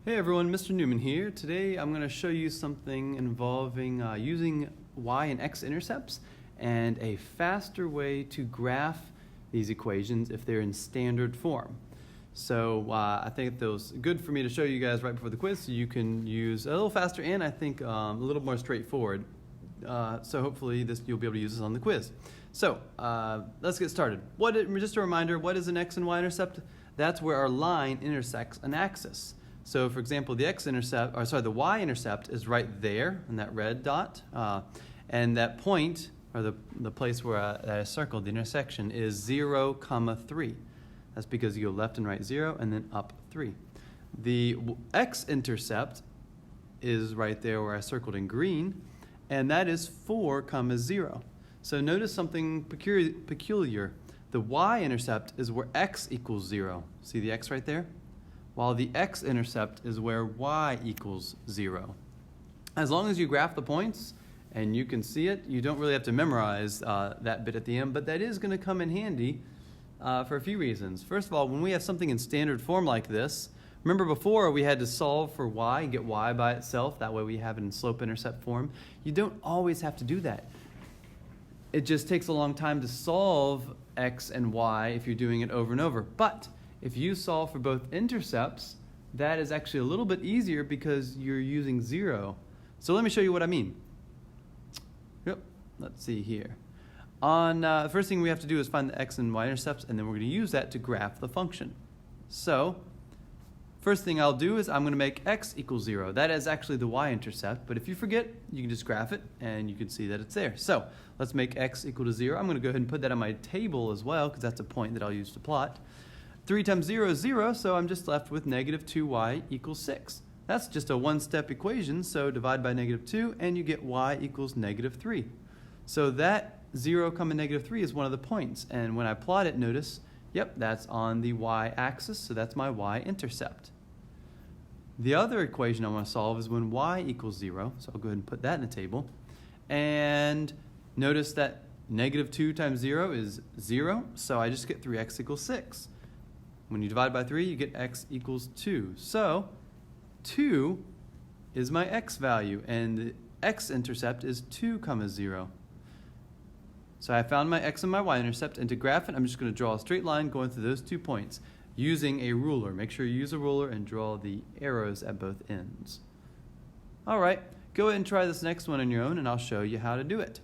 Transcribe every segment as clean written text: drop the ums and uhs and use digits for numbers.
Hey everyone, Mr. Newman here. Today I'm going to show you something involving using y and x intercepts and a faster way to graph these equations if they're in standard form. So I think that was good for me to show you guys right before the quiz so you can use a little faster and I think a little more straightforward. So hopefully you'll be able to use this on the quiz. So let's get started. Just a reminder, what is an x and y intercept? That's where our line intersects an axis. So for example, the y-intercept is right there in that red dot. And that point, or the place where that is circled, the intersection, is 0, 3. That's because you go left and right 0 and then up 3. The x-intercept is right there where I circled in green, and that is 4, 0. So notice something peculiar. The y-intercept is where x equals 0. See the x right there? While the x-intercept is where y equals 0. As long as you graph the points and you can see it, you don't really have to memorize that bit at the end, but that is going to come in handy for a few reasons. First of all, when we have something in standard form like this, remember before we had to solve for y and get y by itself, that way we have it in slope-intercept form. You don't always have to do that. It just takes a long time to solve x and y if you're doing it over and over. But if you solve for both intercepts, that is actually a little bit easier because you're using 0. So let me show you what I mean. Yep, let's see here. The first thing we have to do is find the x and y intercepts, and then we're going to use that to graph the function. So first thing I'll do is I'm going to make x equals 0. That is actually the y-intercept, but if you forget, you can just graph it, and you can see that it's there. So let's make x equal to 0. I'm going to go ahead and put that on my table as well, because that's a point that I'll use to plot. 3 times 0 is 0, so I'm just left with negative 2y equals 6. That's just a one-step equation, so divide by negative 2, and you get y equals negative 3. So that 0, negative 3 is one of the points, and when I plot it, notice, yep, that's on the y-axis, so that's my y-intercept. The other equation I want to solve is when y equals 0, so I'll go ahead and put that in the table. And notice that negative 2 times 0 is 0, so I just get 3x equals 6. When you divide by 3, you get x equals 2. So 2 is my x value, and the x-intercept is 2, 0. So I found my x and my y-intercept, and to graph it, I'm just going to draw a straight line going through those 2 points using a ruler. Make sure you use a ruler and draw the arrows at both ends. All right, go ahead and try this next one on your own, and I'll show you how to do it.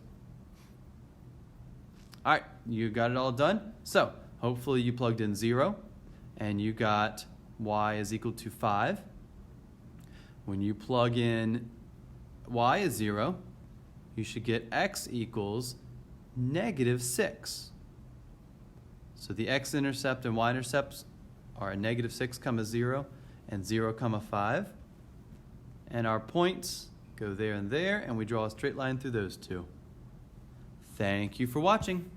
All right, you got it all done? So hopefully you plugged in 0. And you got y is equal to 5. When you plug in y is 0, you should get x equals negative 6. So the x-intercept and y-intercepts are a negative 6, 0, and 0, 5. And our points go there, and we draw a straight line through those two. Thank you for watching.